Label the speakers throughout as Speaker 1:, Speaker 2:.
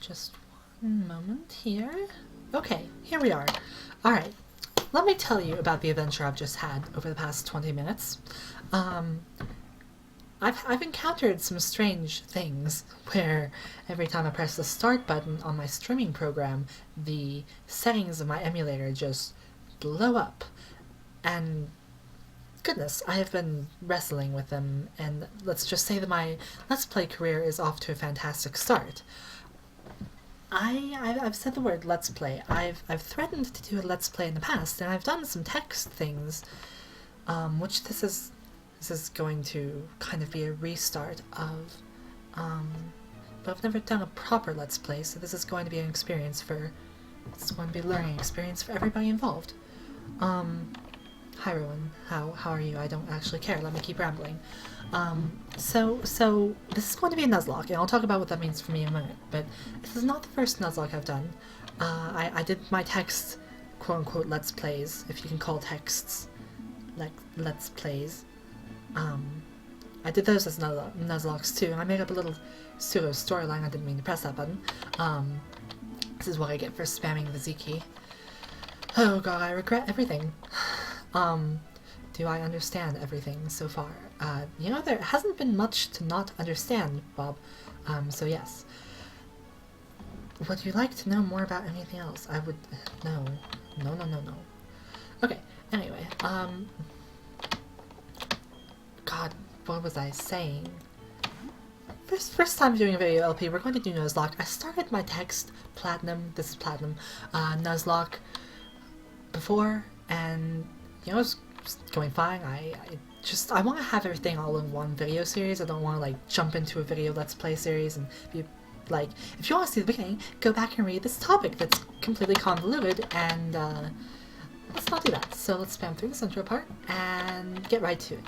Speaker 1: Just one moment here. Okay, here we are. Alright, let me tell you about the adventure I've just had over the past 20 minutes. I've encountered some strange things where every time I press the start button on my streaming program, the settings of my emulator just blow up. And goodness, I have been wrestling with them, and let's just say that my Let's Play career is off to a fantastic start. I've said the word Let's Play. I've threatened to do a Let's Play in the past, and I've done some text things, which this is going to kind of be a restart of, but I've never done a proper Let's Play, so this is going to be an experience for, it's going to be a learning experience for everybody involved. Hi Rowan, how are you? I don't actually care, let me keep rambling. So this is going to be a Nuzlocke, and I'll talk about what that means for me in a moment, but this is not the first Nuzlocke I've done. I did my text, quote-unquote, Let's Plays, if you can call texts, like, Let's Plays. I did those as Nuzlocks too, and I made up a little pseudo storyline. I didn't mean to press that button. This is what I get for spamming the Z key. Oh god, I regret everything. Do I understand everything so far? You know, there hasn't been much to not understand, Bob. So yes. Would you like to know more about anything else? I would... No. No. Okay, anyway, God, what was I saying? First time doing a video LP, we're going to do Nuzlocke. I started my text, Platinum, this is Platinum, Nuzlocke before, and, you know, it's going fine. I want to have everything all in one video series. I don't want to, like, jump into a video Let's Play series and be, like, if you want to see the beginning, go back and read this topic that's completely convoluted, and, let's not do that. So let's spam through this intro part and get right to it.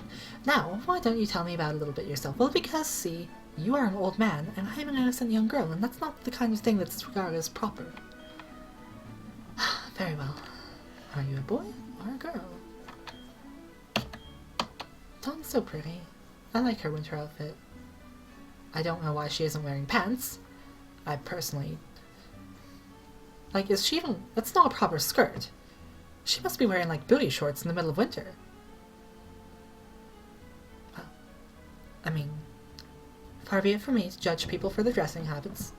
Speaker 1: Now, why don't you tell me about a little bit yourself? Well, because, see, you are an old man, and I am an innocent young girl, and that's not the kind of thing that's regarded as proper. Very well. Are you a boy or a girl? Dawn's so pretty. I like her winter outfit. I don't know why she isn't wearing pants. I personally... Like, is she even... That's not a proper skirt. She must be wearing, like, booty shorts in the middle of winter. Well, I mean, far be it from me to judge people for their dressing habits.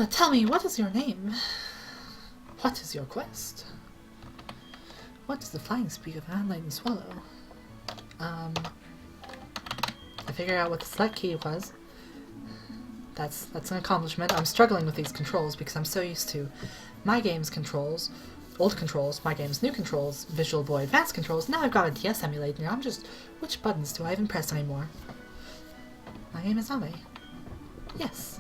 Speaker 1: Tell me, what is your name? What is your quest? What is the flying speed of an unladen swallow? I figured out what the select key was. That's an accomplishment. I'm struggling with these controls because I'm so used to my game's controls, old controls, my game's new controls, Visual Boy Advanced controls. Now I've got a DS emulator. I'm just, which buttons do I even press anymore? My name is Ame. Yes.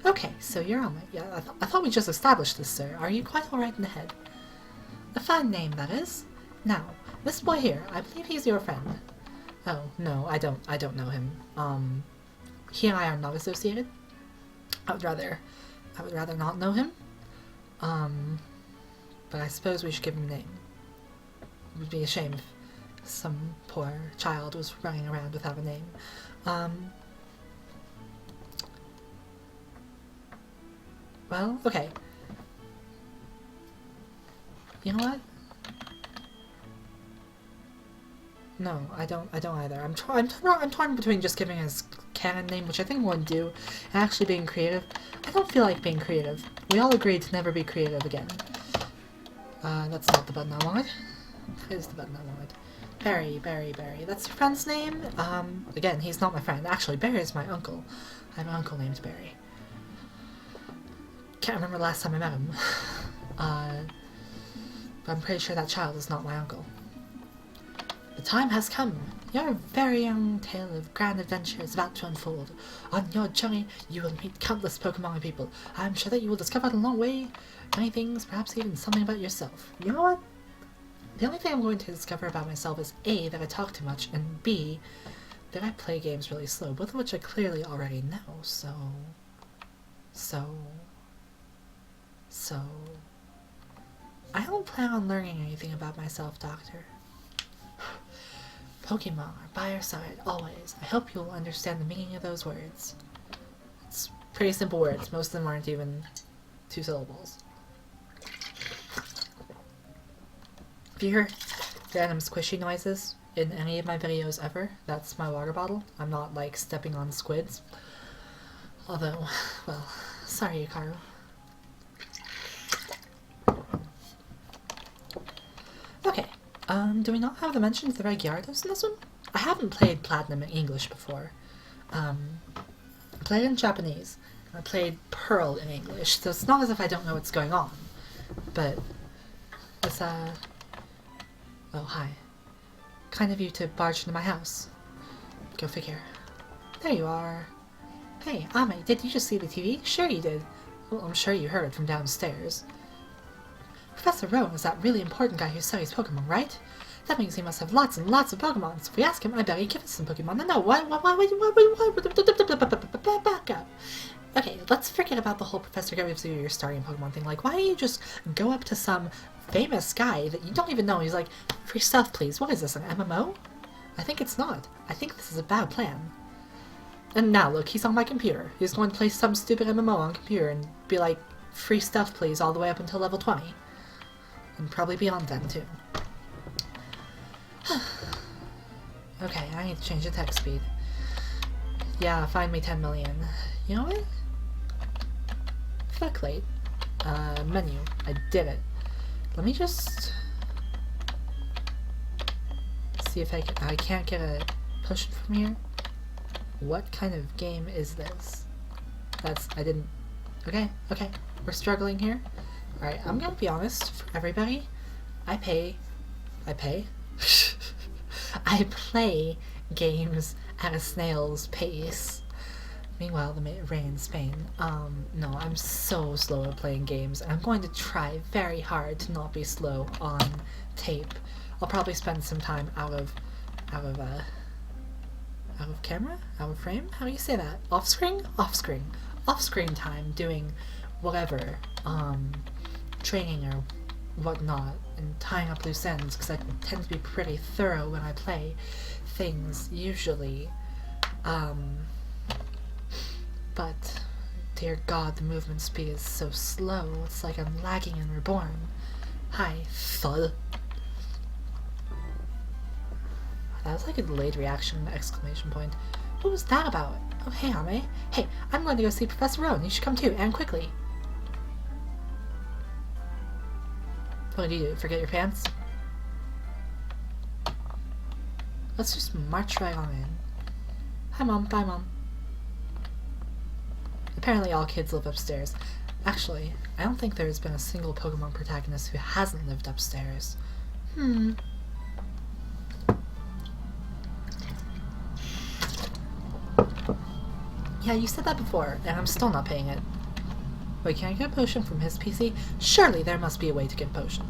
Speaker 1: Okay, so you're Ame. Yeah, I thought we just established this, sir. Are you quite alright in the head? A fine name, that is. Now, this boy here, I believe he's your friend. Oh, no, I don't know him. He and I are not associated. I would rather not know him. But I suppose we should give him a name. It would be a shame if some poor child was running around without a name. Well, okay. You know what? No, I don't either. I'm torn between just giving his canon name, which I think I'm going to do, and actually being creative. I don't feel like being creative. We all agreed to never be creative again. That's not the button I wanted. That is the button I wanted. Barry. That's your friend's name? Again, he's not my friend. Actually, Barry is my uncle. I have an uncle named Barry. Can't remember the last time I met him. But I'm pretty sure that child is not my uncle. The time has come. Your very own tale of grand adventure is about to unfold. On your journey, you will meet countless Pokemon people. I am sure that you will discover along the way many things, perhaps even something about yourself. You know what? The only thing I'm going to discover about myself is A, that I talk too much, and B, that I play games really slow, both of which I clearly already know, so... I don't plan on learning anything about myself, Doctor. Pokemon are by your side, always. I hope you'll understand the meaning of those words. pretty simple words. Most of them aren't even 2 syllables. If you hear random squishy noises in any of my videos ever, that's my water bottle. I'm not, like, stepping on squids. Although, well, sorry, Yukaro. Okay, do we not have the mention of the Regiardos in this one? I haven't played Platinum in English before. I played it in Japanese. I played Pearl in English, so it's not as if I don't know what's going on. But it's, oh, hi. Kind of you to barge into my house. Go figure. There you are. Hey, Ame, did you just see the TV? Sure you did. Well, I'm sure you heard from downstairs. Professor Rowan is that really important guy who studies Pokemon, right? That means he must have lots and lots of Pokemon. So if we ask him, I bet he'd give us some Pokemon. No, what? Back up. Okay, let's forget about the whole Professor gives you your starting Pokemon thing. Like, why don't you just go up to some famous guy that you don't even know? He's like, free stuff, please. What is this, an MMO? I think it's not. I think this is a bad plan. And now, look, he's on my computer. He's going to play some stupid MMO on computer and be like, free stuff, please, all the way up until level 20. And probably beyond then, too. Okay, I need to change the text speed. Yeah, find me 10 million. You know what? Fuck late. Menu. I did it. Let me just see if I can't get a potion from here. What kind of game is this? Okay, we're struggling here. Alright, I'm gonna be honest, for everybody, I play games at a snail's pace. Meanwhile, the rain in Spain. No, I'm so slow at playing games, and I'm going to try very hard to not be slow on tape. I'll probably spend some time out of camera? Out of frame? How do you say that? Off screen time doing whatever, training or whatnot, and tying up loose ends, because I tend to be pretty thorough when I play things, usually. But, dear God, the movement speed is so slow, it's like I'm lagging in Reborn. Hi, thud. That was like a delayed reaction, exclamation point. What was that about? Oh, hey, Ame. Hey, I'm going to go see Professor Rowan. You should come too, and quickly. What do you do? Forget your pants? Let's just march right on in. Hi, Mom. Bye, Mom. Apparently all kids live upstairs. Actually, I don't think there's been a single Pokemon protagonist who hasn't lived upstairs. Yeah, you said that before, and I'm still not paying it. Wait, can I get a potion from his PC? Surely there must be a way to get a potion.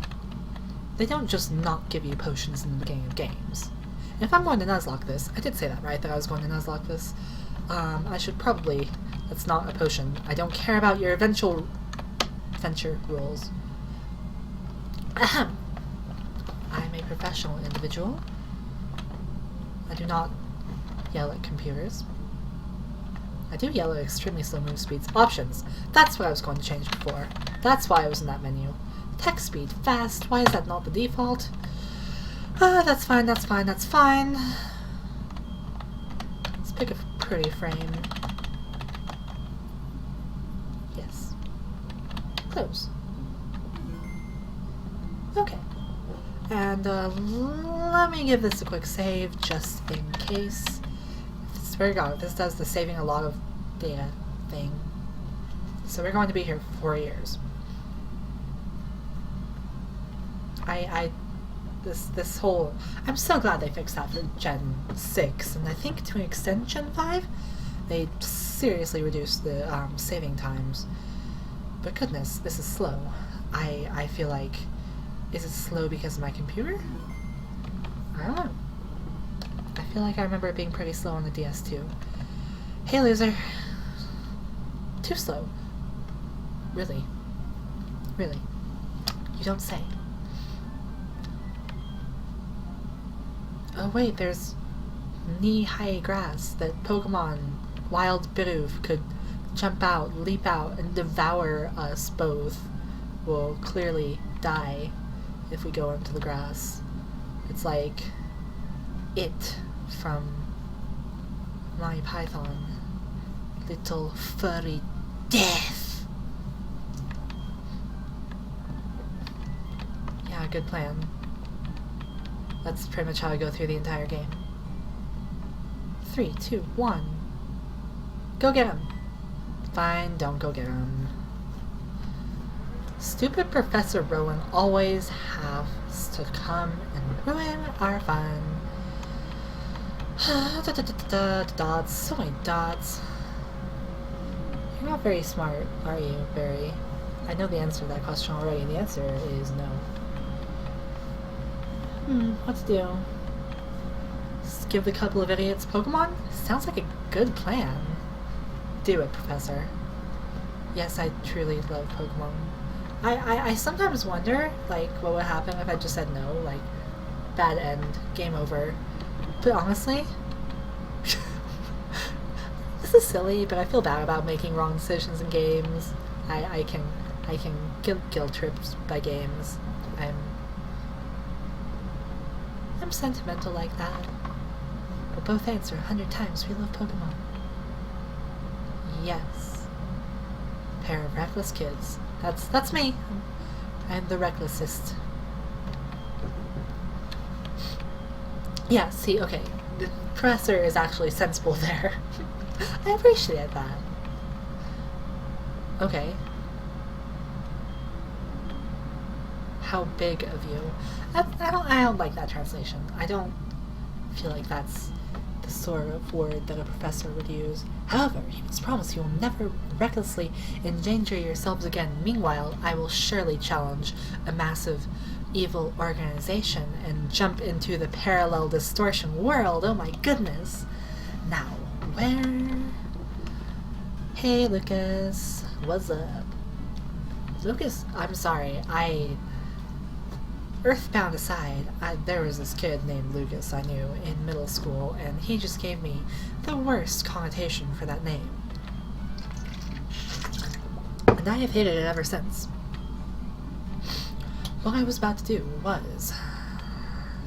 Speaker 1: They don't just not give you potions in the beginning of games. And if I'm going to Nuzlocke this, I did say that, right? That I was going to Nuzlocke this. I should probably... That's not a potion. I don't care about your eventual venture rules. Ahem. I'm a professional individual. I do not yell at computers. I do yell at extremely slow move speeds. Options. That's what I was going to change before. That's why I was in that menu. Text speed. Fast. Why is that not the default? That's fine. Let's pick a pretty frame. Yes. Close. Okay. And let me give this a quick save just in case. Swear to God, this does the saving a lot of data thing. So we're going to be here for 4 years. This whole... I'm so glad they fixed that for Gen 6, and I think to an extent Gen 5, they seriously reduced the saving times. But goodness, this is slow. I feel like... Is it slow because of my computer? I don't know. I feel like I remember it being pretty slow on the DS too. Hey loser. Too slow. Really? Really? You don't say. Oh wait, there's knee-high grass that Pokemon Wild Bidoof could jump out, leap out, and devour us both will clearly die if we go into the grass. It's like it from Monty Python. Little furry death. Yeah, good plan. That's pretty much how I go through the entire game. 3, 2, 1. Go get him. Fine, don't go get him. Stupid Professor Rowan always has to come and ruin our fun. Dots, so many dots. You're not very smart, are you, Barry? I know the answer to that question already, and the answer is no. What to do? Just give the couple of idiots Pokemon? Sounds like a good plan. Do it, Professor. Yes, I truly love Pokemon. I sometimes wonder, like, what would happen if I just said no, like, bad end, game over. But honestly, this is silly, but I feel bad about making wrong decisions in games. I can guilt tripped by games. I'm sentimental like that. But both answer 100 times we love Pokemon. Yes. Pair of reckless kids. That's me. I'm the recklessest. Yeah, see, okay. The professor is actually sensible there. I appreciate that. Okay. How big of you? I don't like that translation. I don't feel like that's the sort of word that a professor would use. However, you must promise you will never recklessly endanger yourselves again. Meanwhile, I will surely challenge a massive evil organization and jump into the parallel distortion world. Oh my goodness. Now, where? Hey, Lucas. What's up? Lucas, I'm sorry. Earthbound aside, there was this kid named Lucas I knew in middle school, and he just gave me the worst connotation for that name. And I have hated it ever since. What I was about to do was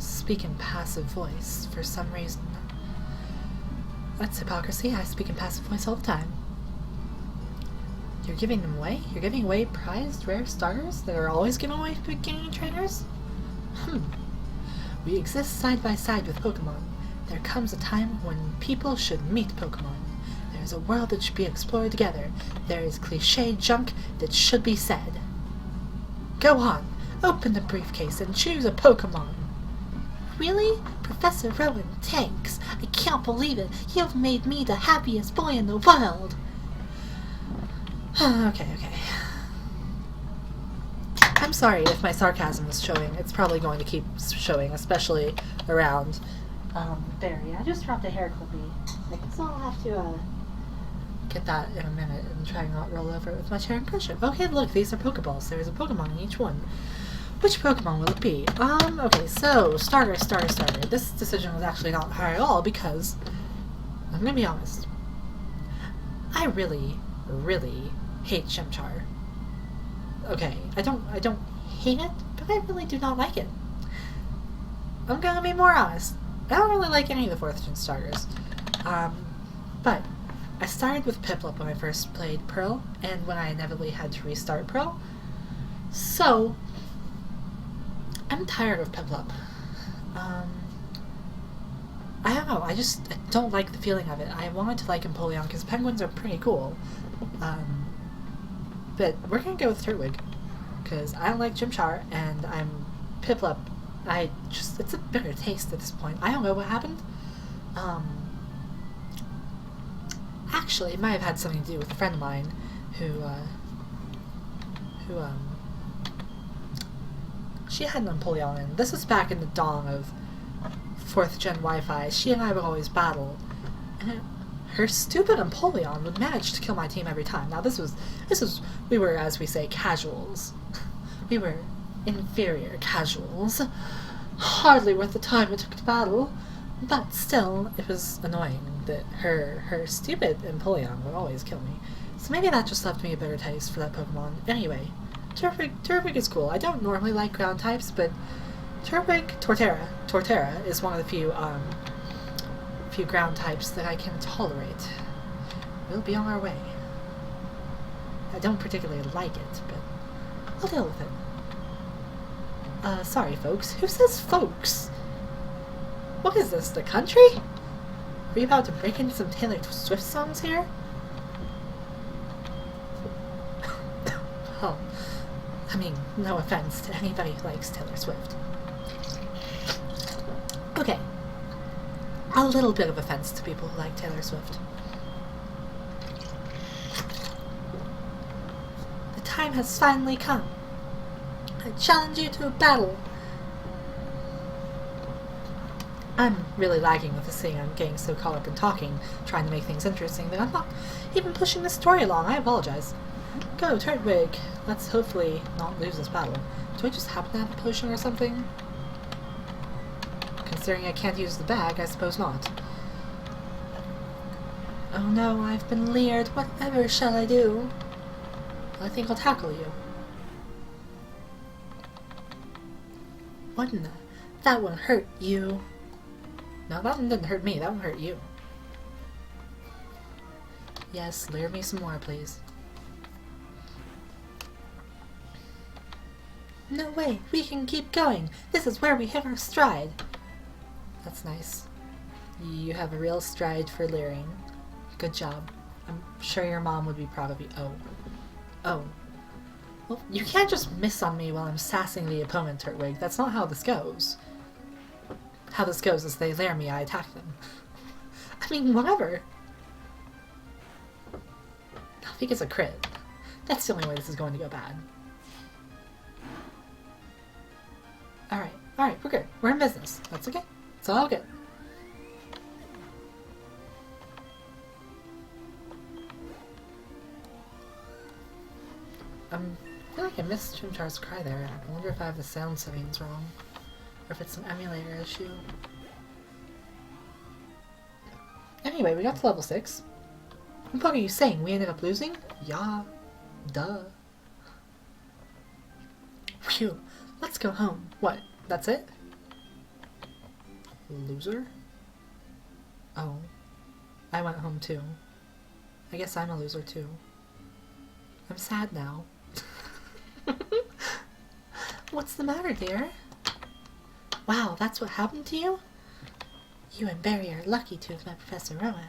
Speaker 1: speak in passive voice for some reason. That's hypocrisy. I speak in passive voice all the time. You're giving them away? You're giving away prized rare starters that are always given away to beginning trainers? We exist side by side with Pokemon. There comes a time when people should meet Pokemon. There is a world that should be explored together. There is cliché junk that should be said. Go on, open the briefcase and choose a Pokemon. Really? Professor Rowan, thanks. I can't believe it. You've made me the happiest boy in the world. Okay. I'm sorry if my sarcasm is showing. It's probably going to keep showing, especially around Barry. I just dropped a hair clippy. I guess I'll have to get that in a minute and try and not roll over it with my chair and crush it. Okay, look, these are Pokeballs. There's a Pokemon in each one. Which Pokemon will it be? Okay, so, starter. This decision was actually not hard at all because, I'm gonna be honest, I really hate Chimchar. Okay, I don't hate it, but I really do not like it. I'm gonna be more honest. I don't really like any of the 4th gen starters. But I started with Piplup when I first played Pearl, and when I inevitably had to restart Pearl. So, I'm tired of Piplup. I don't know, I don't like the feeling of it. I wanted to like Empoleon because penguins are pretty cool. But we're gonna go with Turtwig, because I don't like Chimchar, and I'm Piplup. It's a bitter taste at this point. I don't know what happened. Actually, it might have had something to do with a friend of mine who she had an Empoleon, and this was back in the dawn of 4th gen Wi-Fi. She and I would always battle, and her stupid Empoleon would manage to kill my team every time. Now we were, as we say, casuals. We were inferior casuals. Hardly worth the time it took to battle, but still, it was annoying that her stupid Empoleon would always kill me. So maybe that just left me a better taste for that Pokemon. Anyway, Turtwig is cool. I don't normally like ground types, but Torterra is one of the few ground types that I can tolerate. We'll be on our way. I don't particularly like it, but I'll deal with it. Sorry folks. Who says folks? What is this, the country? Are you about to break into some Taylor Swift songs here? Oh, I mean, no offense to anybody who likes Taylor Swift. Okay. A little bit of offense to people who like Taylor Swift. The time has finally come. I challenge you to a battle. I'm really lagging with this thing. I'm getting so caught up in talking, trying to make things interesting, that I'm not even pushing the story along. I apologize. Go, Turtwig. Let's hopefully not lose this battle. Do I just happen to have a potion or something? Considering I can't use the bag, I suppose not. Oh no, I've been leered. Whatever shall I do? I think I'll tackle you. What in the... That one hurt you. No, that one didn't hurt me. That one hurt you. Yes, lure me some more, please. No way, we can keep going. This is where we hit our stride. That's nice. You have a real stride for leering. Good job. I'm sure your mom would be proud of you. Oh. Oh. Well, you can't just miss on me while I'm sassing the opponent, Turtwig. That's not how this goes. How this goes is they lair me, I attack them. I mean, whatever. I think it's a crit. That's the only way this is going to go bad. Alright, we're good. We're in business. That's okay. It's all good. I feel like I missed Chimchar's cry there. I wonder if I have the sound settings wrong. Or if it's an emulator issue. Anyway, we got to level 6. What are you saying? We ended up losing? Yeah. Duh. Phew. Let's go home. What? That's it? Loser? Oh. I went home too. I guess I'm a loser too. I'm sad now. What's the matter, dear? Wow, that's what happened to you? You and Barry are lucky to have met Professor Rowan.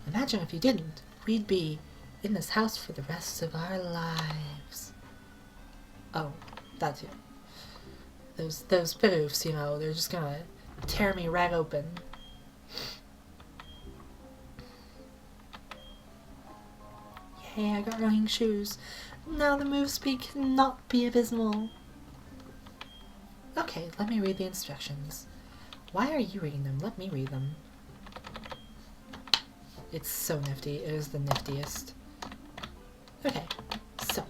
Speaker 1: Imagine if you didn't. We'd be in this house for the rest of our lives. Oh, that too. Those Bidoofs, you know, they're just gonna tear me right open. Yay, I got running shoes. Now the move speed cannot be abysmal. Okay, let me read the instructions. Why are you reading them? Let me read them. It's so nifty. It is the niftiest. Okay, so.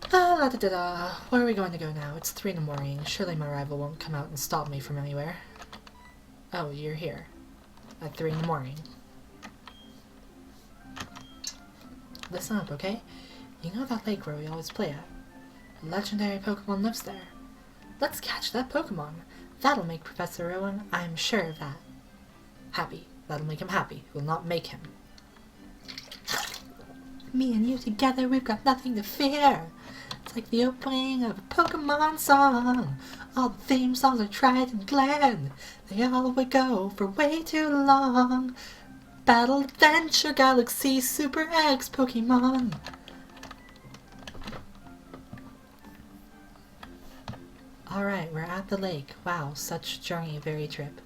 Speaker 1: Where are we going to go now? It's 3 in the morning. Surely my rival won't come out and stop me from anywhere. Oh, you're here. At 3 in the morning. Listen up, okay? You know that lake where we always play at? A legendary Pokemon lives there. Let's catch that Pokemon. That'll make Professor Rowan, I'm sure of that, happy. That'll make him happy. It will not make him. Me and you together, we've got nothing to fear. It's like the opening of a Pokemon song. All the theme songs are tried and bland. They all would go for way too long. Battle, Adventure, Galaxy, Super X, Pokemon. Alright, we're at the lake. Wow, such journey, very trip.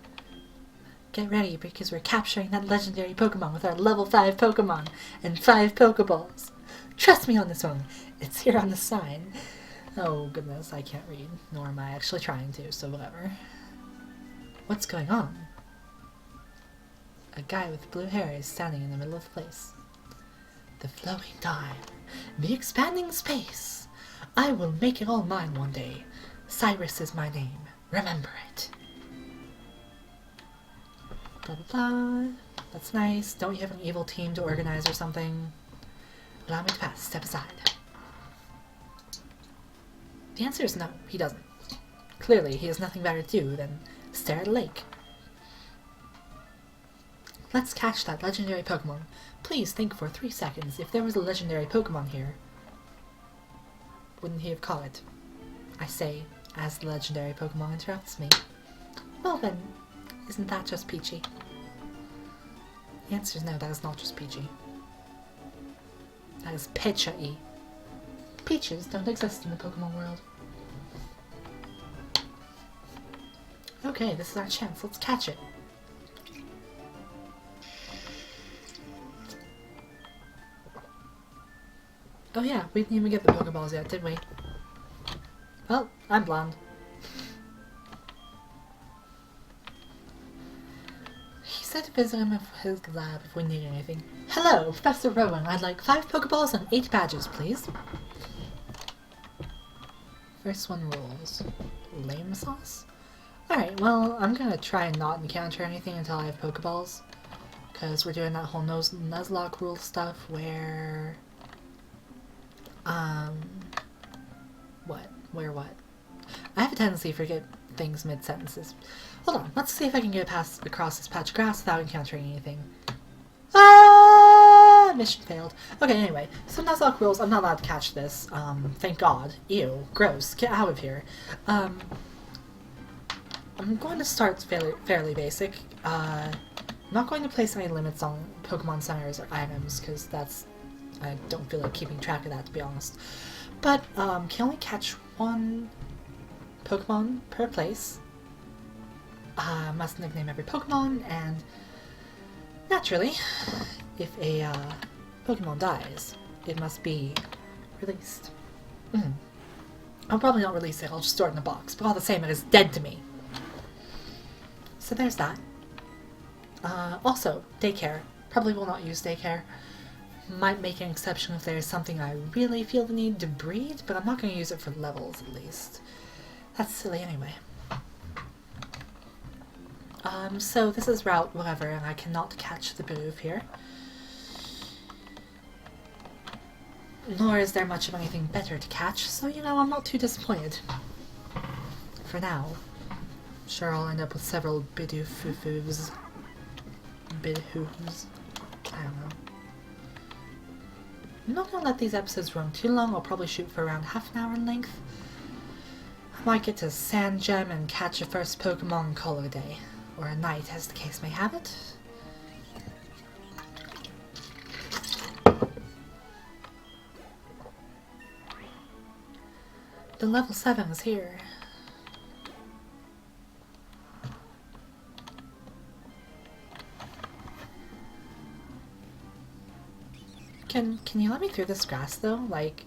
Speaker 1: Get ready, because we're capturing that legendary Pokemon with our level 5 Pokemon and 5 Pokeballs. Trust me on this one. It's here on the sign. Oh goodness, I can't read. Nor am I actually trying to, so whatever. What's going on? A guy with blue hair is standing in the middle of the place. The flowing time. The expanding space. I will make it all mine one day. Cyrus is my name. Remember it. Blah blah blah. That's nice. Don't you have an evil team to organize or something? Allow me to pass. Step aside. The answer is no, he doesn't. Clearly, he has nothing better to do than stare at a lake. Let's catch that legendary Pokemon. Please think for 3 seconds. If there was a legendary Pokemon here, wouldn't he have caught it? I say, as the legendary Pokemon interrupts me. Well then, isn't that just Peachy? The answer is no, that is not just Peachy. That is Peachy. Peaches don't exist in the Pokemon world. Okay, this is our chance. Let's catch it. Oh yeah, we didn't even get the Pokeballs yet, did we? Well, I'm blonde. He said to visit him at his lab if we need anything. Hello, Professor Rowan. I'd like 5 Pokeballs and 8 badges, please. First one rolls. Lame sauce? Alright, well, I'm gonna try and not encounter anything until I have Pokeballs. Because we're doing that whole Nuzlocke rule stuff where... what? I have a tendency to forget things mid-sentences. Hold on, let's see if I can get across this patch of grass without encountering anything. Ah! Mission failed. Okay, anyway, some Nuzlocke rules. I'm not allowed to catch this. Thank God. Ew. Gross. Get out of here. I'm going to start fairly basic. I'm not going to place any limits on Pokemon centers or items, because I don't feel like keeping track of that, to be honest. But, can only catch 1 Pokemon per place. Must nickname every Pokemon, and naturally, if a Pokemon dies, it must be released. I'll probably not release it, I'll just store it in a box, but all the same, it is dead to me. So there's that. Also, daycare. Probably will not use daycare. Might make an exception if there's something I really feel the need to breed, but I'm not going to use it for levels, at least. That's silly anyway. So this is route whatever, and I cannot catch the Bidoof here. Nor is there much of anything better to catch, so you know, I'm not too disappointed. For now. I'm sure I'll end up with several Bidoofs. Bidhoofs. I don't know. I'm not gonna let these episodes run too long. I'll probably shoot for around half an hour in length. I might get to Sand Gem and catch a first Pokemon and call it a day. Or a night, as the case may have it. The level 7 is here. Can you let me through this grass, though? Like,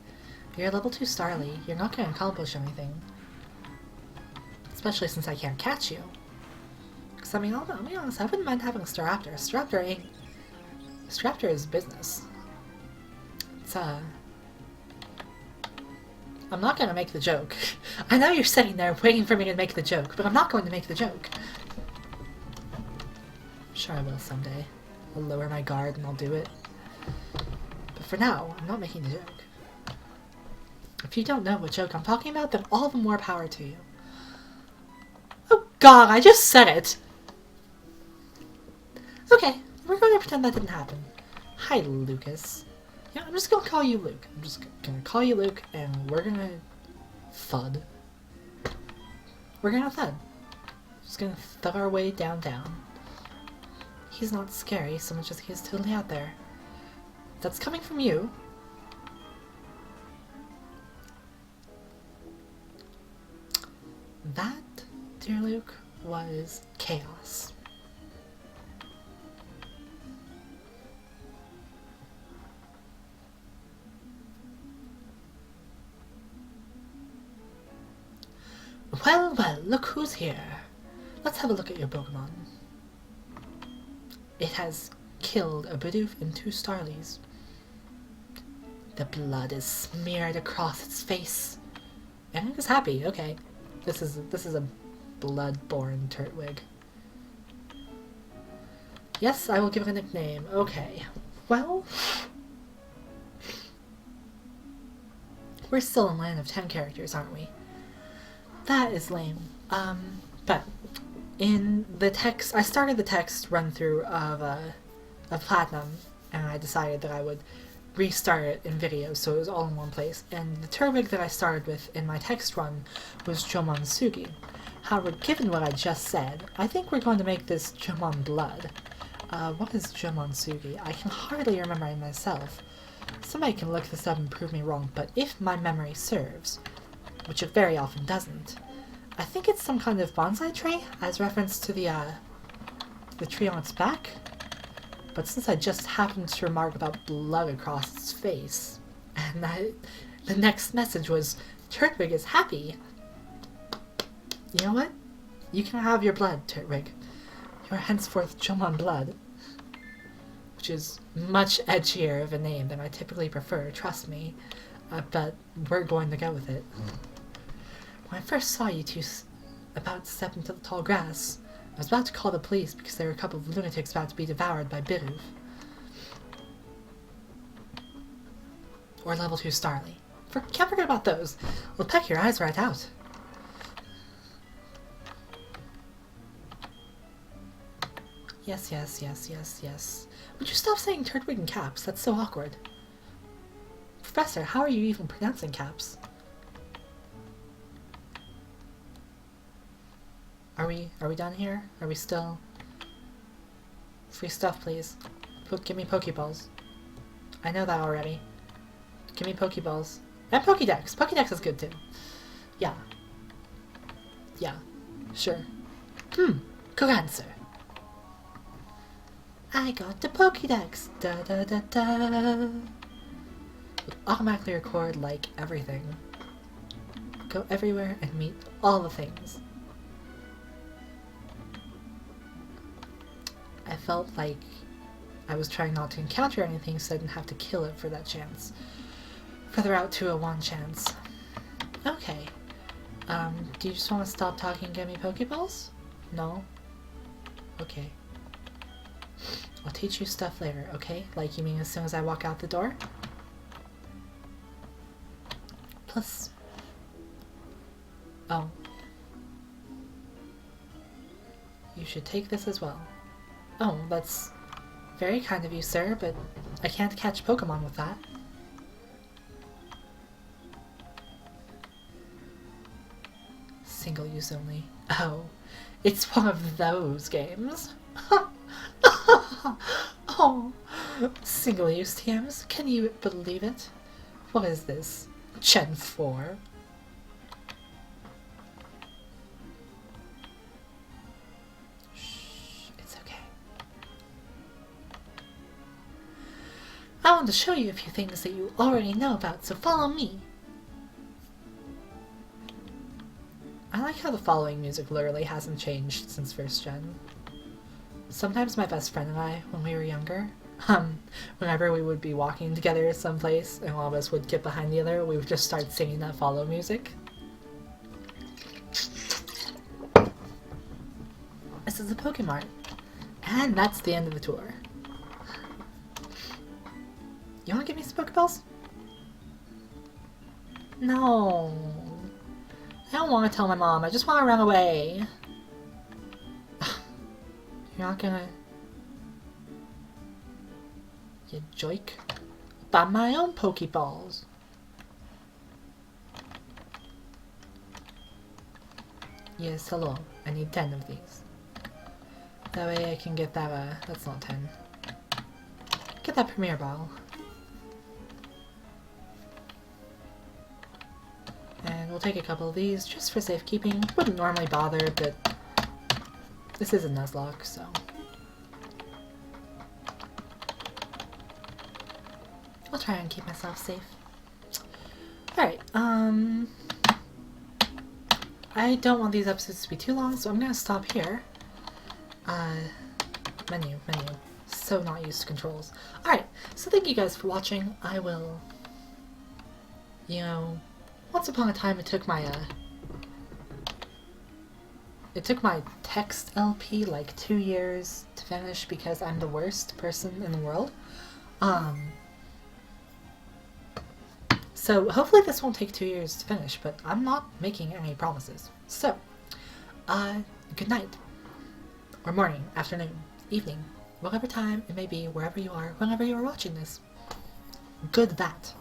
Speaker 1: you're level 2 Starly. You're not going to accomplish anything. Especially since I can't catch you. Because, I mean, I'll be honest, I wouldn't mind having a Staraptor. Staraptor is business. It's, I'm not going to make the joke. I know you're sitting there waiting for me to make the joke, but I'm not going to make the joke. I'm sure I will someday. I'll lower my guard and I'll do it. For now, I'm not making a joke. If you don't know what joke I'm talking about, then all the more power to you. Oh god, I just said it! Okay, we're going to pretend that didn't happen. Hi, Lucas. Yeah, I'm just gonna call you Luke. I'm just gonna call you Luke, and we're gonna thud. We're gonna thud. Just gonna thud our way downtown. He's not scary so much as he is totally out there. That's coming from you. That, dear Luke, was chaos. Well, well, look who's here. Let's have a look at your Pokemon. It has killed a Bidoof and 2 Starlies. The blood is smeared across its face. And it is happy, okay. This is a blood-born Turtwig. Yes, I will give it a nickname. Okay. Well, We're still in land of 10 characters, aren't we? That is lame. But in the text, I started the text run through of Platinum, and I decided that I would restart it in video, so it was all in one place. And the Turtwig that I started with in my text run was JomonBlood. However, given what I just said, I think we're going to make this JomonBlood. What is JomonBlood? I can hardly remember it myself. Somebody can look this up and prove me wrong, but if my memory serves, which it very often doesn't, I think it's some kind of bonsai tree, as reference to the tree on its back. But since I just happened to remark about blood across its face, and the next message was, Turtwig is happy. You know what? You can have your blood, Turtwig. You are henceforth JomonBlood. Which is much edgier of a name than I typically prefer, trust me. But we're going to go with it. When I first saw you two about to step into the tall grass, I was about to call the police because there were a couple of lunatics about to be devoured by Biruv. Or level 2 Starly. Can't forget about those. They'll peck your eyes right out. Yes. Would you stop saying Turtwig in caps? That's so awkward. Professor, how are you even pronouncing caps? Are we done here? Are we still... Free stuff, please. Give me Pokeballs. I know that already. Give me Pokeballs. And Pokedex! Pokedex is good too. Yeah. Sure. Good answer. I got the Pokedex! Da da da da! Would automatically record like everything. Go everywhere and meet all the things. I felt like I was trying not to encounter anything so I didn't have to kill it for that chance. For the Route 201 chance. Okay. Do you just want to stop talking and get me Pokeballs? No? Okay. I'll teach you stuff later, okay? Like, you mean as soon as I walk out the door? Plus... Oh. You should take this as well. Oh, that's very kind of you, sir, but I can't catch Pokemon with that. Single use only. Oh, it's one of those games. Oh, single use TMs? Can you believe it? What is this? Gen 4? I want to show you a few things that you already know about, so follow me. I like how the following music literally hasn't changed since first gen. Sometimes my best friend and I, when we were younger, whenever we would be walking together someplace and one of us would get behind the other, we would just start singing that follow music. This is a Pokemon. And that's the end of the tour. You wanna give me some Pokeballs? No. I don't want to tell my mom. I just want to run away. You're not gonna... You joke. Buy my own Pokeballs. Yes, hello. I need 10 of these. That way I can get that, that's not 10. Get that Premier Ball. And we'll take a couple of these just for safekeeping. Wouldn't normally bother, but this is a Nuzlocke, so. I'll try and keep myself safe. Alright, I don't want these episodes to be too long, so I'm gonna stop here. Menu. So not used to controls. Alright, so thank you guys for watching. I will, you know, once upon a time it took my text LP like 2 years to finish because I'm the worst person in the world. So hopefully this won't take 2 years to finish, but I'm not making any promises. So, good night, or morning, afternoon, evening, whatever time it may be, wherever you are, whenever you are watching this. Good that.